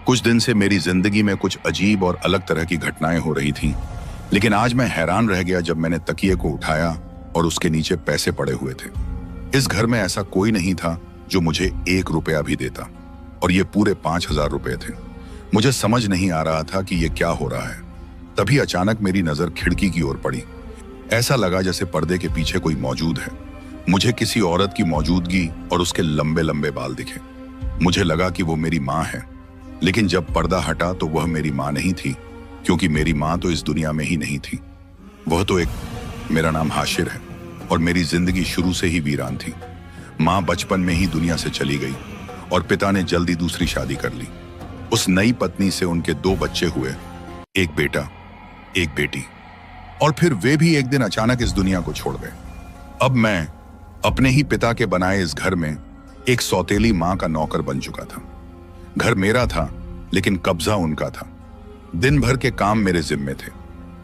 कुछ दिन से मेरी जिंदगी में कुछ अजीब और अलग तरह की घटनाएं हो रही थीं, लेकिन आज मैं हैरान रह गया जब मैंने तकिए को उठाया और उसके नीचे पैसे पड़े हुए थे। इस घर में ऐसा कोई नहीं था जो मुझे 1 रुपया भी देता, और ये पूरे 5,000 रुपए थे। मुझे समझ नहीं आ रहा था कि ये क्या हो रहा है। तभी अचानक मेरी नजर खिड़की की ओर पड़ी। ऐसा लगा जैसे पर्दे के पीछे कोई मौजूद है। मुझे किसी औरत की मौजूदगी और उसके लंबे लंबे बाल दिखे। मुझे लगा कि वो मेरी माँ है, लेकिन जब पर्दा हटा तो वह मेरी माँ नहीं थी, क्योंकि मेरी माँ तो इस दुनिया में ही नहीं थी। वह तो मेरा नाम हाशिर है और मेरी जिंदगी शुरू से ही वीरान थी। माँ बचपन में ही दुनिया से चली गई और पिता ने जल्दी दूसरी शादी कर ली। उस नई पत्नी से उनके 2 बच्चे हुए, एक बेटा, एक बेटी, और फिर वे भी एक दिन अचानक इस दुनिया को छोड़ गए। अब मैं अपने ही पिता के बनाए इस घर में एक सौतेली माँ का नौकर बन चुका था। घर मेरा था, लेकिन कब्जा उनका था। दिन भर के काम मेरे जिम्मे थे।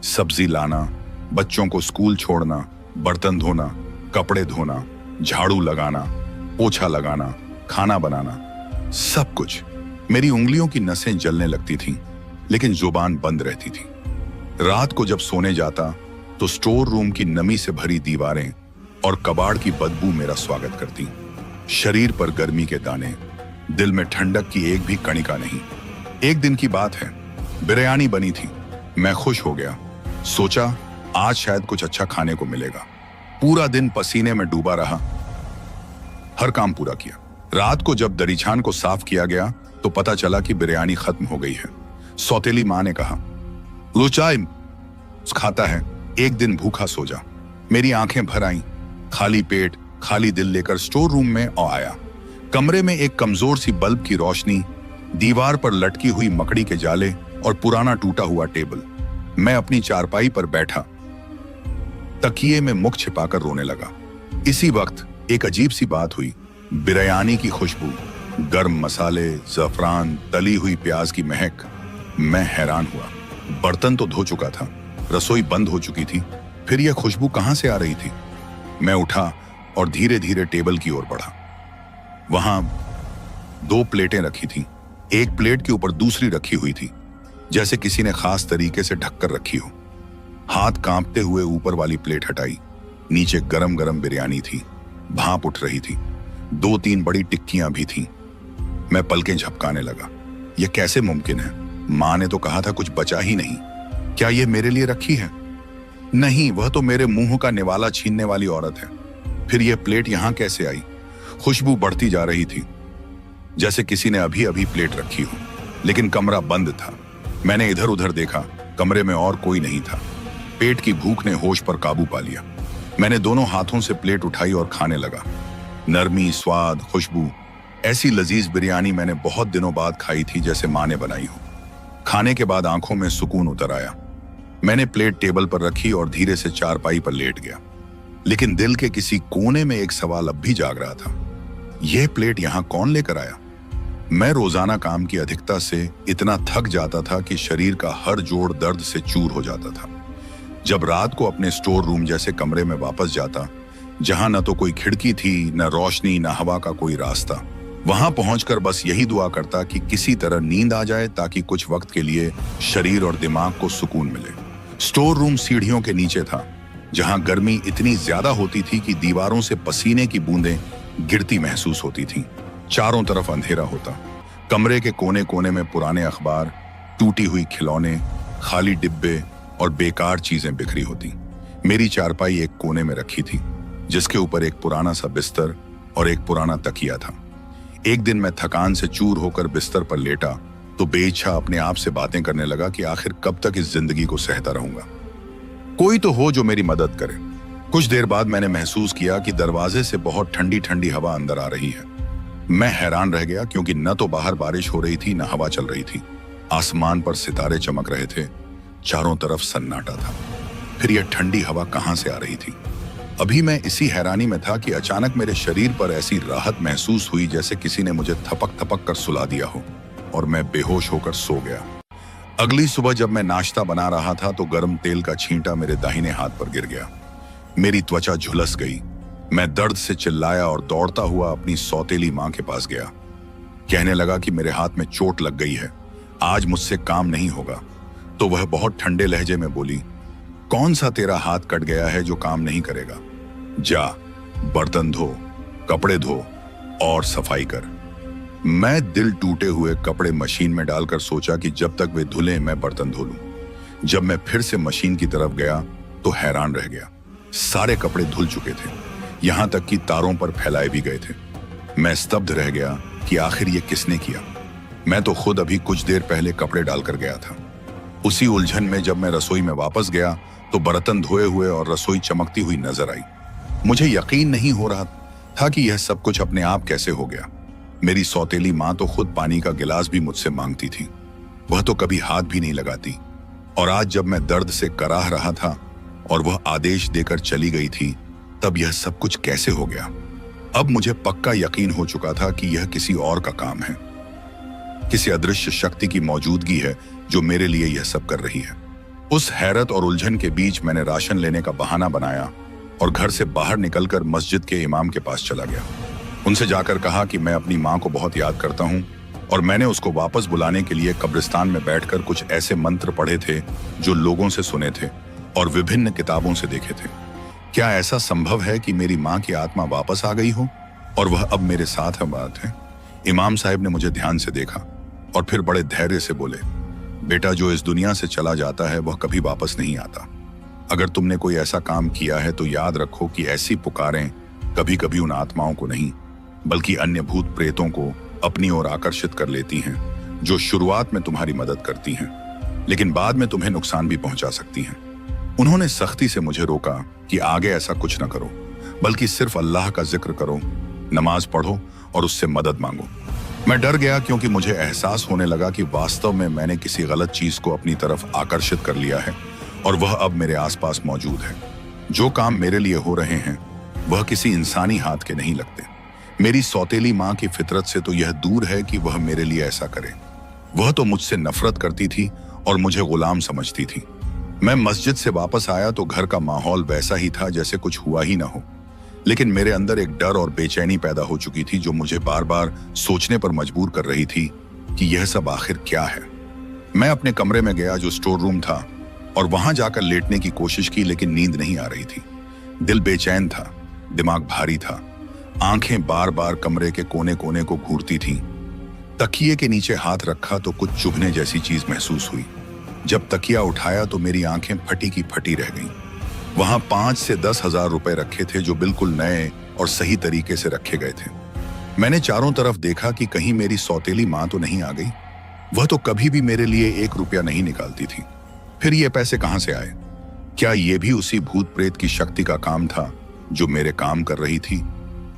सब्जी लाना, बच्चों को स्कूल छोड़ना, बर्तन धोना, कपड़े धोना, झाड़ू लगाना, पोछा लगाना, खाना बनाना, सब कुछ। मेरी उंगलियों की नसें जलने लगती थीं, लेकिन जुबान बंद रहती थी। रात को जब सोने जाता तो स्टोर रूम की नमी से भरी दीवारें और कबाड़ की बदबू मेरा स्वागत करती। शरीर पर गर्मी के दाने, दिल में ठंडक की एक भी कणिका नहीं। एक दिन की बात है, बिरयानी बनी थी। मैं खुश हो गया। सोचा आज शायद कुछ अच्छा खाने को मिलेगा। पूरा दिन पसीने में डूबा रहा, हर काम पूरा किया। रात को जब दरीछान को साफ किया गया तो पता चला कि बिरयानी खत्म हो गई है। सौतेली माँ ने कहा, लो चाय खाता है, एक दिन भूखा सो जा। मेरी आंखें भर आईं। खाली पेट, खाली दिल लेकर स्टोर रूम में आया। कमरे में एक कमजोर सी बल्ब की रोशनी, दीवार पर लटकी हुई मकड़ी के जाले और पुराना टूटा हुआ टेबल। मैं अपनी चारपाई पर बैठा, तकिए में मुख छिपाकर रोने लगा। इसी वक्त एक अजीब सी बात हुई। बिरयानी की खुशबू, गर्म मसाले, ज़फ़रान, तली हुई प्याज की महक। मैं हैरान हुआ। बर्तन तो धो चुका था, रसोई बंद हो चुकी थी, फिर यह खुशबू कहां से आ रही थी? मैं उठा और धीरे धीरे टेबल की ओर बढ़ा। वहां 2 प्लेटें रखी थीं। एक प्लेट के ऊपर दूसरी रखी हुई थी, जैसे किसी ने खास तरीके से ढककर रखी हो। हाथ कांपते हुए ऊपर वाली प्लेट हटाई। नीचे गरम गरम बिरयानी थी, भाप उठ रही थी। 2-3 बड़ी टिक्कियां भी थीं। मैं पलकें झपकाने लगा। यह कैसे मुमकिन है? माँ ने तो कहा था कुछ बचा ही नहीं। क्या यह मेरे लिए रखी है? नहीं, वह तो मेरे मुंह का निवाला छीनने वाली औरत है। फिर यह प्लेट यहां कैसे आई? खुशबू बढ़ती जा रही थी, जैसे किसी ने अभी अभी प्लेट रखी हो, लेकिन कमरा बंद था। मैंने इधर उधर देखा, कमरे में और कोई नहीं था। पेट की भूख ने होश पर काबू पा लिया। मैंने दोनों हाथों से प्लेट उठाई और खाने लगा। नरमी, स्वाद, खुशबू, ऐसी लजीज बिरयानी मैंने बहुत दिनों बाद खाई थी, जैसे माँ ने बनाई हो। खाने के बाद आंखों में सुकून उतर आया। मैंने प्लेट टेबल पर रखी और धीरे से चारपाई पर लेट गया। लेकिन दिल के किसी कोने में एक सवाल अब भी जाग रहा था। यह प्लेट यहां कौन लेकर आया? मैं रोजाना काम की अधिकता से इतना थक जाता था कि शरीर का हर जोड़ दर्द से चूर हो जाता था। जब रात को अपने स्टोर रूम जैसे कमरे में वापस जाता, जहां न तो कोई खिड़की थी, न रोशनी, न हवा का कोई रास्ता, वहां पहुंचकर बस यही दुआ करता कि किसी तरह नींद आ जाए, ताकि कुछ वक्त के लिए शरीर और दिमाग को सुकून मिले। स्टोर रूम सीढ़ियों के नीचे था, जहां गर्मी इतनी ज्यादा होती थी कि दीवारों से पसीने की बूंदें गिरती महसूस होती थीं। चारों तरफ अंधेरा होता। कमरे के कोने कोने में पुराने अखबार, टूटी हुई खिलौने, खाली डिब्बे और बेकार चीजें बिखरी होती। मेरी चारपाई एक कोने में रखी थी, जिसके ऊपर एक पुराना सा बिस्तर और एक पुराना तकिया था। एक दिन मैं थकान से चूर होकर बिस्तर पर लेटा तो बेइच्छा अपने आप से बातें करने लगा कि आखिर कब तक इस जिंदगी को सहता रहूंगा। कोई तो हो जो मेरी मदद करे। कुछ देर बाद मैंने महसूस किया कि दरवाजे से बहुत ठंडी ठंडी हवा अंदर आ रही है। मैं हैरान रह गया, क्योंकि न तो बाहर बारिश हो रही थी, न हवा चल रही थी। आसमान पर सितारे चमक रहे थे। चारों तरफ सन्नाटा था। फिर यह ठंडी हवा कहां से आ रही थी? अभी मैं इसी हैरानी में था कि अचानक मेरे शरीर पर ऐसी राहत महसूस हुई, जैसे किसी ने मुझे थपक थपक कर सुला दिया हो, और मैं बेहोश होकर सो गया। अगली सुबह जब मैं नाश्ता बना रहा था तो गर्म तेल का छींटा मेरे दाहिने हाथ पर गिर गया। मेरी त्वचा झुलस गई। मैं दर्द से चिल्लाया और दौड़ता हुआ अपनी सौतेली माँ के पास गया। कहने लगा कि मेरे हाथ में चोट लग गई है, आज मुझसे काम नहीं होगा। तो वह बहुत ठंडे लहजे में बोली, कौन सा तेरा हाथ कट गया है जो काम नहीं करेगा? जा, बर्तन धो, कपड़े धो और सफाई कर। मैं दिल टूटे हुए कपड़े मशीन में डालकर सोचा कि जब तक वे धुले मैं बर्तन धो लूं। जब मैं फिर से मशीन की तरफ गया तो हैरान रह गया। सारे कपड़े धुल चुके थे, यहां तक कि तारों पर फैलाए भी गए थे। मैं स्तब्ध रह गया कि आखिर ये किसने किया। मैं तो खुद अभी कुछ देर पहले कपड़े डालकर गया था। उसी उलझन में जब मैं रसोई में वापस गया तो बर्तन धोए हुए और रसोई चमकती हुई नजर आई। मुझे यकीन नहीं हो रहा था कि यह सब कुछ अपने आप कैसे हो गया। मेरी सौतेली माँ तो खुद पानी का गिलास भी मुझसे मांगती थी, वह तो कभी हाथ भी नहीं लगाती। और आज जब मैं दर्द से कराह रहा था और वह आदेश देकर चली गई थी, तब यह सब कुछ कैसे हो गया। अब मुझे पक्का यकीन हो चुका था कि यह किसी और का काम है, किसी अदृश्य शक्ति की मौजूदगी है जो मेरे लिए यह सब कर रही है। उस हैरत और उलझन के बीच मैंने राशन लेने का बहाना बनाया और घर से बाहर निकलकर मस्जिद के इमाम के पास चला गया। उनसे जाकर कहा कि मैं अपनी माँ को बहुत याद करता हूँ और मैंने उसको वापस बुलाने के लिए कब्रिस्तान में बैठकर कुछ ऐसे मंत्र पढ़े थे जो लोगों से सुने थे और विभिन्न किताबों से देखे थे। क्या ऐसा संभव है कि मेरी माँ की आत्मा वापस आ गई हो और वह अब मेरे साथ है? बात है। इमाम साहब ने मुझे ध्यान से देखा और फिर बड़े धैर्य से बोले, बेटा, जो इस दुनिया से चला जाता है वह कभी वापस नहीं आता। अगर तुमने कोई ऐसा काम किया है तो याद रखो कि ऐसी पुकारें कभी कभी उन आत्माओं को नहीं बल्कि अन्य भूत प्रेतों को अपनी ओर आकर्षित कर लेती हैं, जो शुरुआत में तुम्हारी मदद करती हैं लेकिन बाद में तुम्हें नुकसान भी पहुंचा सकती हैं। उन्होंने सख्ती से मुझे रोका कि आगे ऐसा कुछ न करो, बल्कि सिर्फ अल्लाह का जिक्र करो, नमाज पढ़ो और उससे मदद मांगो। मैं डर गया क्योंकि मुझे एहसास होने लगा कि वास्तव में मैंने किसी गलत चीज को अपनी तरफ आकर्षित कर लिया है और वह अब मेरे आसपास मौजूद है। जो काम मेरे लिए हो रहे हैं वह किसी इंसानी हाथ के नहीं लगते। मेरी सौतेली माँ की फितरत से तो यह दूर है कि वह मेरे लिए ऐसा करे। वह तो मुझसे नफरत करती थी और मुझे गुलाम समझती थी। मैं मस्जिद से वापस आया तो घर का माहौल वैसा ही था जैसे कुछ हुआ ही ना हो, लेकिन मेरे अंदर एक डर और बेचैनी पैदा हो चुकी थी जो मुझे बार बार सोचने पर मजबूर कर रही थी कि यह सब आखिर क्या है। मैं अपने कमरे में गया जो स्टोर रूम था और वहां जाकर लेटने की कोशिश की, लेकिन नींद नहीं आ रही थी। दिल बेचैन था, दिमाग भारी था, आंखें बार बार कमरे के कोने कोने को घूरती थीं। तकिए के नीचे हाथ रखा तो कुछ चुभने जैसी चीज महसूस हुई। जब तकिया उठाया तो मेरी आंखें फटी की फटी रह गईं। वहां 5 से 10 हजार रुपए रखे थे जो बिल्कुल नए और सही तरीके से रखे गए थे। मैंने चारों तरफ देखा कि कहीं मेरी सौतेली माँ तो नहीं आ गई। वह तो कभी भी मेरे लिए 1 रुपया नहीं निकालती थी। फिर ये पैसे कहां से आए? क्या ये भी उसी भूत प्रेत की शक्ति का काम था जो मेरे काम कर रही थी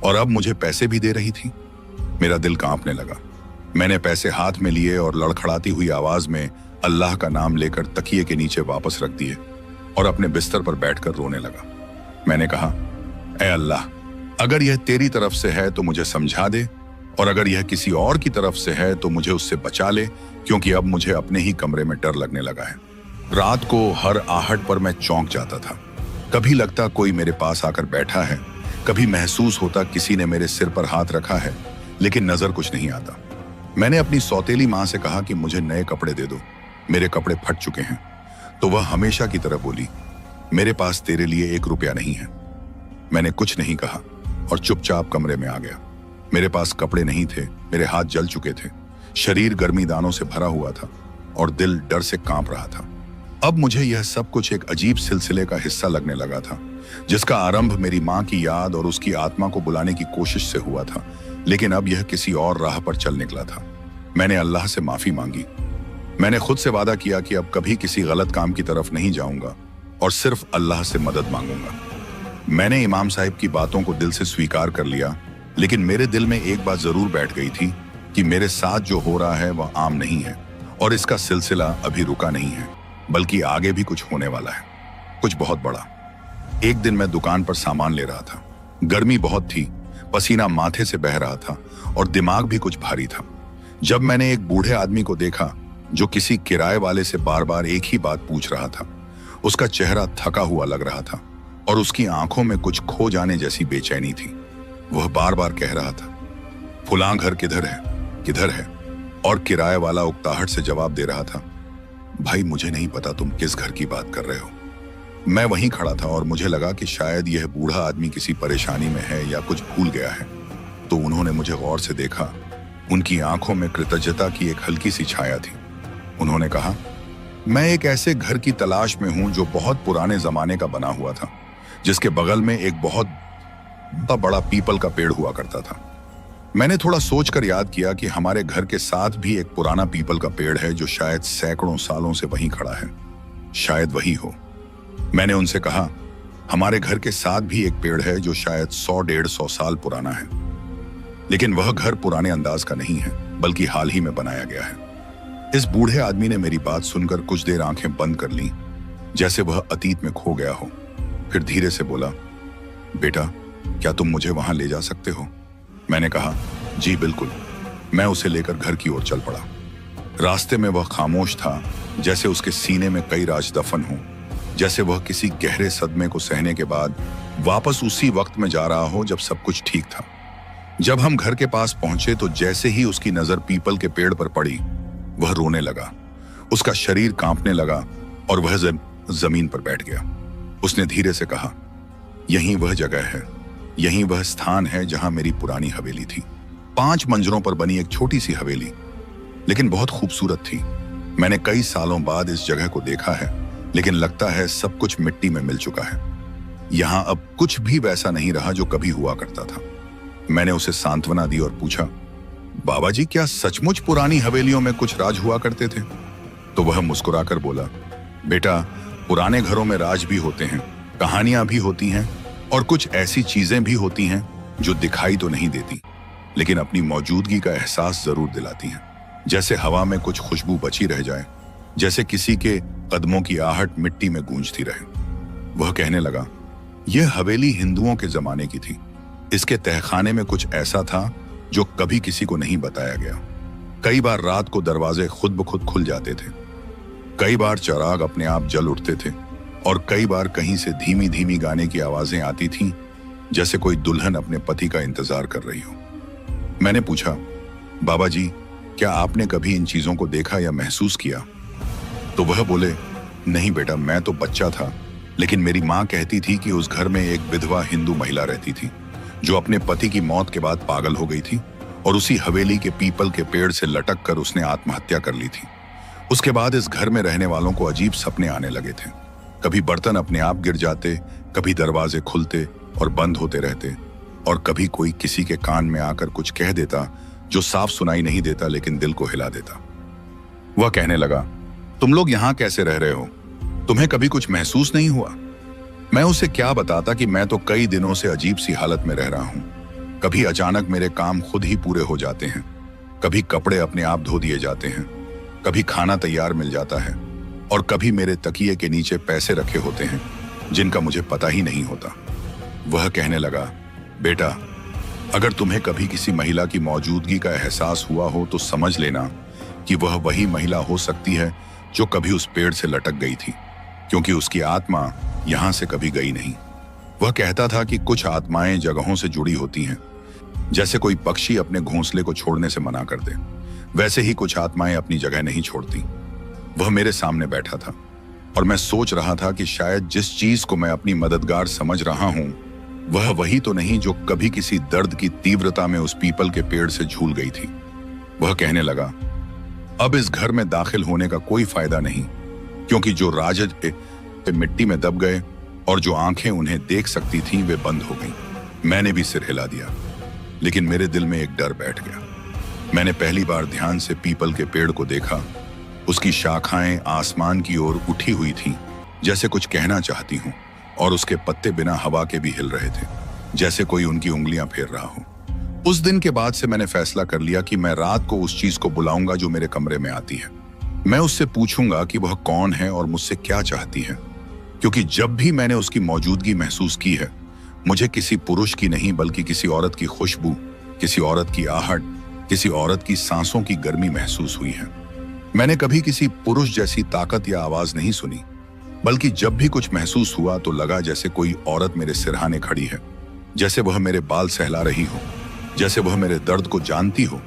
और अब मुझे पैसे भी दे रही थी? मेरा दिल कांपने लगा। मैंने पैसे हाथ में लिए और लड़खड़ाती हुई आवाज में अल्लाह का नाम लेकर तकिए के नीचे वापस रख दिए और अपने बिस्तर पर बैठकर रोने लगा। मैंने कहा, ऐ अल्लाह, अगर यह तेरी तरफ से है तो मुझे समझा दे और अगर यह किसी और की तरफ से है तो मुझे उससे बचा ले, क्योंकि अब मुझे अपने ही कमरे में डर लगने लगा है। रात को हर आहट पर मैं चौंक जाता था। कभी लगता कोई मेरे पास आकर बैठा है, कभी महसूस होता किसी ने मेरे सिर पर हाथ रखा है, लेकिन नजर कुछ नहीं आता। मैंने अपनी सौतेली माँ से कहा कि मुझे नए कपड़े दे दो, मेरे कपड़े फट चुके हैं। तो वह हमेशा की तरह बोली, मेरे पास तेरे लिए 1 रुपया नहीं है। मैंने कुछ नहीं कहा और चुपचाप कमरे में आ गया। मेरे पास कपड़े नहीं थे, मेरे हाथ जल चुके थे, शरीर गर्मी दानों से भरा हुआ था और दिल डर से कांप रहा था। अब मुझे यह सब कुछ एक अजीब सिलसिले का हिस्सा लगने लगा था, जिसका आरंभ मेरी माँ की याद और उसकी आत्मा को बुलाने की कोशिश से हुआ था, लेकिन अब यह किसी और राह पर चल निकला था। मैंने अल्लाह से माफी मांगी। मैंने खुद से वादा किया कि अब कभी किसी गलत काम की तरफ नहीं जाऊंगा और सिर्फ अल्लाह से मदद मांगूंगा। मैंने इमाम साहिब की बातों को दिल से स्वीकार कर लिया, लेकिन मेरे दिल में एक बात जरूर बैठ गई थी कि मेरे साथ जो हो रहा है वह आम नहीं है और इसका सिलसिला अभी रुका नहीं है, बल्कि आगे भी कुछ होने वाला है, कुछ बहुत बड़ा। एक दिन मैं दुकान पर सामान ले रहा था। गर्मी बहुत थी, पसीना माथे से बह रहा था और दिमाग भी कुछ भारी था, जब मैंने एक बूढ़े आदमी को देखा जो किसी किराए वाले से बार बार एक ही बात पूछ रहा था। उसका चेहरा थका हुआ लग रहा था और उसकी आंखों में कुछ खो जाने जैसी बेचैनी थी। वह बार बार कह रहा था, फुलां घर किधर है, किधर है? और किराए वाला उकताहट से जवाब दे रहा था, भाई मुझे नहीं पता तुम किस घर की बात कर रहे हो। मैं वहीं खड़ा था और मुझे लगा कि शायद यह बूढ़ा आदमी किसी परेशानी में है या कुछ भूल गया है। तो उन्होंने मुझे गौर से देखा। उनकी आंखों में कृतज्ञता की एक हल्की सी छाया थी। उन्होंने कहा, मैं एक ऐसे घर की तलाश में हूं जो बहुत पुराने जमाने का बना हुआ था, जिसके बगल में एक बहुत बड़ा पीपल का पेड़ हुआ करता था। मैंने थोड़ा सोचकर याद किया कि हमारे घर के साथ भी एक पुराना पीपल का पेड़ है जो शायद सैकड़ों सालों से वहीं खड़ा है। शायद वही हो। मैंने उनसे कहा, हमारे घर के साथ भी एक पेड़ है जो शायद 100-150 साल पुराना है, लेकिन वह घर पुराने अंदाज का नहीं है, बल्कि हाल ही में बनाया गया है। इस बूढ़े आदमी ने मेरी बात सुनकर कुछ देर आंखें बंद कर लीं, जैसे वह अतीत में खो गया हो। फिर धीरे से बोला, बेटा क्या तुम मुझे वहां ले जा सकते हो? मैंने कहा, जी बिल्कुल। मैं उसे लेकर घर की ओर चल पड़ा। रास्ते में वह खामोश था, जैसे उसके सीने में कई राज दफन हों, जैसे वह किसी गहरे सदमे को सहने के बाद वापस उसी वक्त में जा रहा हो जब सब कुछ ठीक था। जब हम घर के पास पहुंचे तो जैसे ही उसकी नजर पीपल के पेड़ पर पड़ी, वह रोने लगा। उसका शरीर कांपने लगा और वह जमीन पर बैठ गया। उसने धीरे से कहा, यही वह जगह है, यही वह स्थान है जहां मेरी पुरानी हवेली थी। 5 मंजिलों पर बनी एक छोटी सी हवेली, लेकिन बहुत खूबसूरत थी। मैंने कई सालों बाद इस जगह को देखा है, लेकिन लगता है सब कुछ मिट्टी में मिल चुका है। यहां अब कुछ भी वैसा नहीं रहा जो कभी हुआ करता था। मैंने उसे सांत्वना दी और पूछा, बाबा जी क्या सचमुच पुरानी हवेलियों में कुछ राज हुआ करते थे? तो वह मुस्कुराकर बोला, बेटा पुराने घरों में राज भी होते हैं, कहानियां भी होती हैं और कुछ ऐसी चीजें भी होती हैं जो दिखाई तो नहीं देती, लेकिन अपनी मौजूदगी का एहसास जरूर दिलाती हैं। जैसे हवा में कुछ खुशबू बची रह जाए, जैसे किसी के कदमों की आहट मिट्टी में गूंजती रहे। वह कहने लगा, यह हवेली हिंदुओं के जमाने की थी। इसके तहखाने में कुछ ऐसा था जो कभी किसी को नहीं बताया गया। कई बार रात को दरवाजे खुद ब खुद खुल जाते थे, कई बार चिराग अपने आप जल उठते थे और कई बार कहीं से धीमी धीमी गाने की आवाजें आती थीं, जैसे कोई दुल्हन अपने पति का इंतजार कर रही हो। मैंने पूछा, बाबा जी क्या आपने कभी इन चीजों को देखा या महसूस किया? तो वह बोले, नहीं बेटा, मैं तो बच्चा था, लेकिन मेरी माँ कहती थी कि उस घर में एक विधवा हिंदू महिला रहती थी जो अपने पति की मौत के बाद पागल हो गई थी और उसी हवेली के पीपल के पेड़ से लटक कर उसने आत्महत्या कर ली थी। उसके बाद इस घर में रहने वालों को अजीब सपने आने लगे थे। कभी बर्तन अपने आप गिर जाते, कभी दरवाजे खुलते और बंद होते रहते, और कभी कोई किसी के कान में आकर कुछ कह देता जो साफ सुनाई नहीं देता लेकिन दिल को हिला देता। वह कहने लगा, तुम लोग यहां कैसे रह रहे हो? तुम्हें कभी कुछ महसूस नहीं हुआ? मैं उसे क्या बताता कि मैं तो कई दिनों से अजीब सी हालत में रह रहा हूं। कभी अचानक मेरे काम खुद ही पूरे हो जाते हैं, कभी कपड़े अपने आप धो दिए जाते हैं, कभी खाना तैयार मिल जाता है, और कभी मेरे तकिए के नीचे पैसे रखे होते हैं जिनका मुझे पता ही नहीं होता। वह कहने लगा, बेटा अगर तुम्हें कभी किसी महिला की मौजूदगी का एहसास हुआ हो तो समझ लेना कि वह वही महिला हो सकती है जो कभी उस पेड़ से लटक गई थी, क्योंकि उसकी आत्मा यहां से कभी गई नहीं। वह कहता था कि कुछ आत्माएं जगहों से जुड़ी होती हैं, जैसे कोई पक्षी अपने घोंसले को छोड़ने से मना कर दे, वैसे ही कुछ आत्माएं अपनी जगह नहीं छोड़ती। वह मेरे सामने बैठा था और मैं सोच रहा था कि शायद जिस चीज को मैं अपनी मददगार समझ रहा हूं वह वही तो नहीं जो कभी किसी दर्द की तीव्रता में उस पीपल के पेड़ से झूल गई थी। वह कहने लगा, अब इस घर में दाखिल होने का कोई फायदा नहीं, क्योंकि जो राजज मिट्टी में दब गए और जो आंखें उन्हें देख सकती थीं वे बंद हो गईं। मैंने भी सिर हिला दिया, लेकिन मेरे दिल में एक डर बैठ गया। मैंने पहली बार ध्यान से पीपल के पेड़ को देखा। उसकी शाखाएं आसमान की ओर उठी हुई थीं, जैसे कुछ कहना चाहती हूं, और उसके पत्ते बिना हवा के भी हिल रहे थे, जैसे कोई उनकी उंगलियां फेर रहा हो। उस दिन के बाद से मैंने फैसला कर लिया कि मैं रात को उस चीज को बुलाऊंगा जो मेरे कमरे में आती है। मैं उससे पूछूंगा कि वह कौन है और मुझसे क्या चाहती है, क्योंकि जब भी मैंने उसकी मौजूदगी महसूस की है, मुझे किसी पुरुष की नहीं बल्कि किसी औरत की खुशबू, किसी औरत की आहट, किसी औरत की सांसों की गर्मी महसूस हुई है। मैंने कभी किसी पुरुष जैसी ताकत या आवाज नहीं सुनी, बल्कि जब भी कुछ महसूस हुआ तो लगा जैसे कोई औरत मेरे सिरहाने खड़ी है, जैसे वह मेरे बाल सहला रही हो, जैसे वह मेरे दर्द को जानती हो,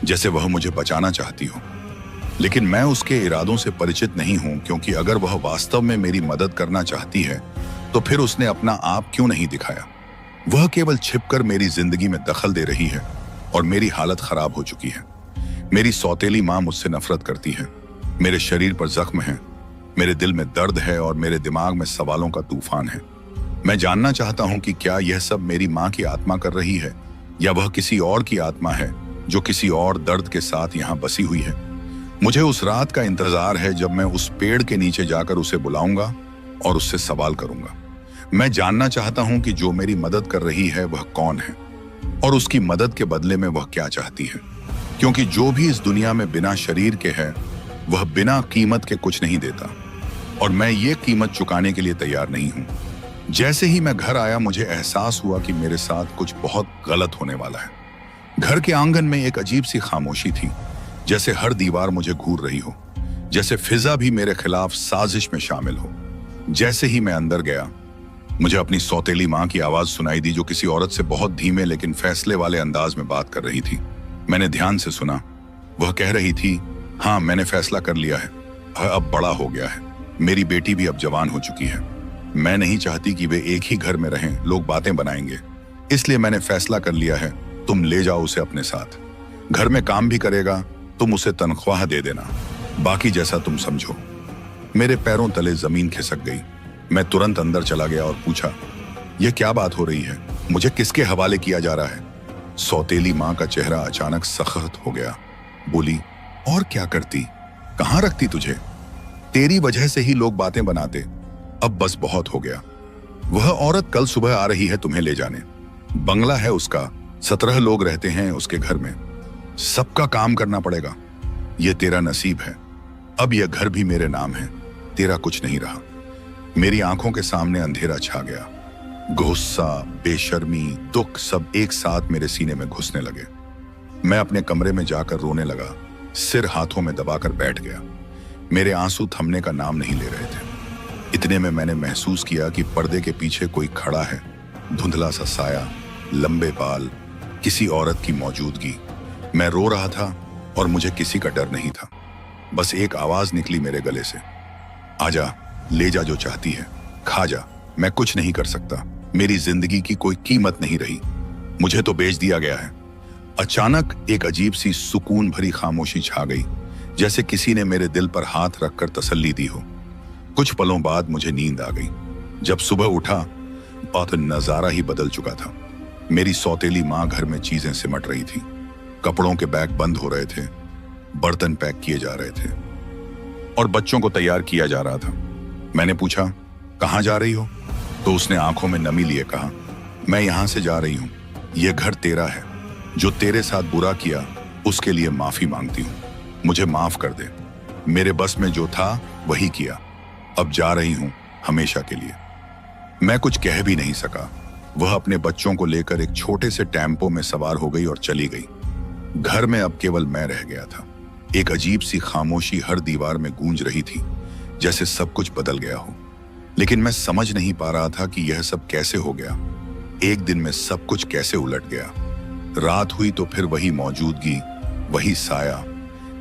जैसे वह मुझे बचाना चाहती हो। लेकिन मैं उसके इरादों से परिचित नहीं हूं, क्योंकि अगर वह वास्तव में मेरी मदद करना चाहती है तो फिर उसने अपना आप क्यों नहीं दिखाया। वह केवल छिपकर मेरी जिंदगी में दखल दे रही है और मेरी हालत खराब हो चुकी है। मेरी सौतेली माँ मुझसे नफरत करती है, मेरे शरीर पर जख्म है, मेरे दिल में दर्द है और मेरे दिमाग में सवालों का तूफान है। मैं जानना चाहता हूं कि क्या यह सब मेरी माँ की आत्मा कर रही है या वह किसी और की आत्मा है जो किसी और दर्द के साथ यहाँ बसी हुई है। मुझे उस रात का इंतजार है जब मैं उस पेड़ के नीचे जाकर उसे बुलाऊंगा और उससे सवाल करूंगा। मैं जानना चाहता हूं कि जो मेरी मदद कर रही है वह कौन है और उसकी मदद के बदले में वह क्या चाहती है, क्योंकि जो भी इस दुनिया में बिना शरीर के है वह बिना कीमत के कुछ नहीं देता और मैं ये कीमत चुकाने के लिए तैयार नहीं हूं। जैसे ही मैं घर आया मुझे एहसास हुआ कि मेरे साथ कुछ बहुत गलत होने वाला है। घर के आंगन में एक अजीब सी खामोशी थी, जैसे हर दीवार मुझे घूर रही हो, जैसे फिजा भी मेरे खिलाफ साजिश में शामिल हो। जैसे ही मैं अंदर गया मुझे अपनी सौतेली माँ की आवाज सुनाई दी, जो किसी औरत से बहुत धीमे लेकिन फैसले वाले अंदाज में बात कर रही थी। मैंने ध्यान से सुना। वह कह रही थी, हाँ मैंने फैसला कर लिया है, अब बड़ा हो गया है, मेरी बेटी भी अब जवान हो चुकी है। मैं नहीं चाहती कि वे एक ही घर में रहें, लोग बातें बनाएंगे, इसलिए मैंने फैसला कर लिया है, तुम ले जाओ उसे अपने साथ। घर में काम भी करेगा, तुम उसे तनख्वाह दे देना, बाकी जैसा तुम समझो। मेरे पैरों तले जमीन खिसक गई। मैं तुरंत अंदर चला गया और पूछा, यह क्या बात हो रही है, मुझे किसके हवाले किया जा रहा है। सौतेली माँ का चेहरा अचानक सख्त हो गया। बोली, और क्या करती, कहाँ रखती तुझे, तेरी वजह से ही लोग बातें बनाते, अब बस बहुत हो गया। वह औरत कल सुबह आ रही है तुम्हें ले जाने। बंगला है उसका, 17 लोग रहते हैं उसके घर में, सबका काम करना पड़ेगा। यह तेरा नसीब है, अब यह घर भी मेरे नाम है, तेरा कुछ नहीं रहा। मेरी आंखों के सामने अंधेरा छा गया। गुस्सा, बेशर्मी, दुख सब एक साथ मेरे सीने में घुसने लगे। मैं अपने कमरे में जाकर रोने लगा, सिर हाथों में दबाकर बैठ गया। मेरे आंसू थमने का नाम नहीं ले रहे थे। इतने में मैंने महसूस किया कि पर्दे के पीछे कोई खड़ा है, धुंधला सा साया, लंबे बाल, किसी औरत की मौजूदगी। मैं रो रहा था और मुझे किसी का डर नहीं था। बस एक आवाज निकली मेरे गले से, आजा, ले जा जो चाहती है, खा जा, मैं कुछ नहीं कर सकता, मेरी जिंदगी की कोई कीमत नहीं रही, मुझे तो बेच दिया गया है। अचानक एक अजीब सी सुकून भरी खामोशी छा गई, जैसे किसी ने मेरे दिल पर हाथ रखकर तसल्ली दी हो। कुछ पलों बाद मुझे नींद आ गई। जब सुबह उठा तो नजारा ही बदल चुका था। मेरी सौतेली माँ घर में चीजें सिमट रही थी, कपड़ों के बैग बंद हो रहे थे, बर्तन पैक किए जा रहे थे और बच्चों को तैयार किया जा रहा था। मैंने पूछा, कहाँ जा रही हो? तो उसने आंखों में नमी लिए कहा, मैं यहां से जा रही हूं, यह घर तेरा है, जो तेरे साथ बुरा किया उसके लिए माफी मांगती हूं, मुझे माफ कर दे, मेरे बस में जो था वही किया, अब जा रही हूं हमेशा के लिए। मैं कुछ कह भी नहीं सका। वह अपने बच्चों को लेकर एक छोटे से टेम्पो में सवार हो गई और चली गई। घर में अब केवल मैं रह गया था। एक अजीब सी खामोशी हर दीवार में गूंज रही थी, जैसे सब कुछ बदल गया हो। लेकिन मैं समझ नहीं पा रहा था कि यह सब कैसे हो गया। एक दिन में सब कुछ कैसे उलट गया। रात हुई तो फिर वही मौजूदगी, वही साया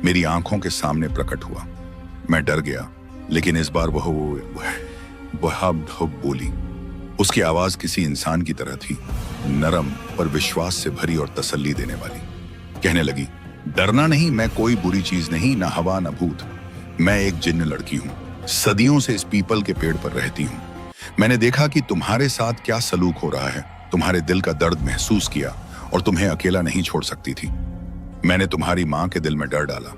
मेरी आंखों के सामने प्रकट हुआ। मैं डर गया, लेकिन इस बार वह बोली। उसकी आवाज किसी इंसान की तरह थी, नरम पर विश्वास से भरी और तसल्ली देने वाली। कहने लगी, डरना नहीं, मैं कोई बुरी चीज नहीं, ना हवा ना भूत, मैं एक जिन्न लड़की हूँ, सदियों से इस पीपल के पेड़ पर रहती हूँ। मैंने देखा कि तुम्हारे साथ क्या सलूक हो रहा है, तुम्हारे दिल का दर्द महसूस किया और तुम्हें अकेला नहीं छोड़ सकती थी। मैंने तुम्हारी माँ के दिल में डर डाला,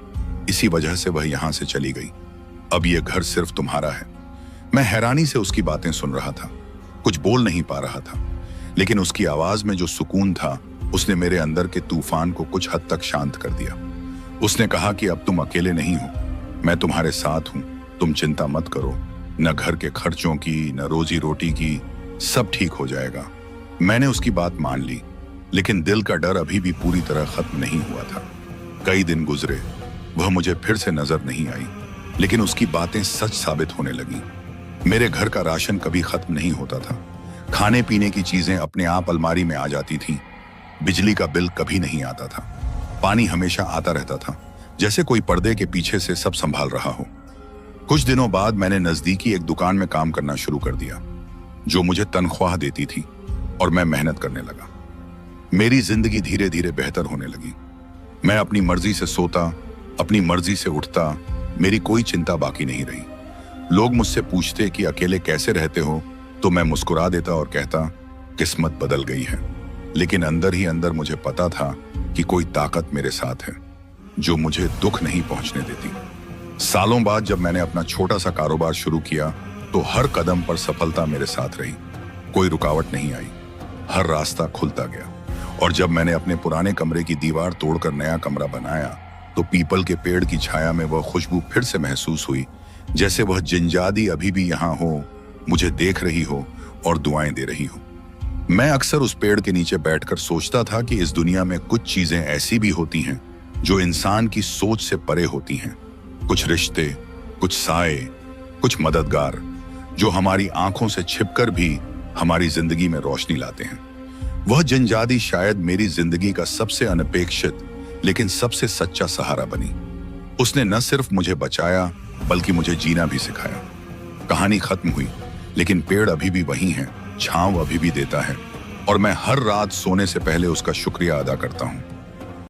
इसी वजह से वह यहाँ से चली गई। अब यह घर सिर्फ तुम्हारा है। मैं हैरानी से उसकी बातें सुन रहा था, कुछ बोल नहीं पा रहा था, लेकिन उसकी आवाज में जो सुकून था उसने मेरे अंदर के तूफान को कुछ हद तक शांत कर दिया। उसने कहा कि अब तुम अकेले नहीं हो, मैं तुम्हारे साथ हूं, तुम चिंता मत करो, न घर के खर्चों की, न रोजी रोटी की, सब ठीक हो जाएगा। मैंने उसकी बात मान ली, लेकिन दिल का डर अभी भी पूरी तरह खत्म नहीं हुआ था। कई दिन गुजरे, वह मुझे फिर से नजर नहीं आई, लेकिन उसकी बातें सच साबित होने लगी। मेरे घर का राशन कभी खत्म नहीं होता था, खाने पीने की चीजें अपने आप अलमारी में आ जाती थीं, बिजली का बिल कभी नहीं आता था। पानी हमेशा आता रहता था, जैसे कोई पर्दे के पीछे से सब संभाल रहा हो। कुछ दिनों बाद मैंने नजदीकी एक दुकान में काम करना शुरू कर दिया, जो मुझे तनख्वाह देती थी, और मैं मेहनत करने लगा। मेरी जिंदगी धीरे धीरे बेहतर होने लगी। मैं अपनी मर्जी से सोता, अपनी मर्जी से उठता, मेरी कोई चिंता बाकी नहीं रही। लोग मुझसे पूछते कि अकेले कैसे रहते हो, तो मैं मुस्कुरा देता और कहता, किस्मत बदल गई है। लेकिन अंदर ही अंदर मुझे पता था कि कोई ताकत मेरे साथ है, जो मुझे दुख नहीं पहुंचने देती। सालों बाद जब मैंने अपना छोटा सा कारोबार शुरू किया, तो हर कदम पर सफलता मेरे साथ रही। कोई रुकावट नहीं आई, हर रास्ता खुलता गया। और जब मैंने अपने पुराने कमरे की दीवार तोड़कर नया कमरा बनाया, तो पीपल के पेड़ की छाया में वह खुशबू फिर से महसूस हुई, जैसे वह जिंजादी अभी भी यहाँ हो, मुझे देख रही हो और दुआएं दे रही हो। मैं अक्सर उस पेड़ के नीचे बैठकर सोचता था कि इस दुनिया में कुछ चीजें ऐसी भी होती हैं जो इंसान की सोच से परे होती हैं। कुछ रिश्ते, कुछ साए, कुछ मददगार, जो हमारी आंखों से छिपकर भी हमारी जिंदगी में रोशनी लाते हैं। वह जिंजादी शायद मेरी जिंदगी का सबसे अनपेक्षित लेकिन सबसे सच्चा सहारा बनी। उसने न सिर्फ मुझे बचाया, बल्कि मुझे जीना भी सिखाया। कहानी खत्म हुई, लेकिन पेड़ अभी भी वही है, छांव अभी भी देता है, और मैं हर रात सोने से पहले उसका शुक्रिया अदा करता हूँ।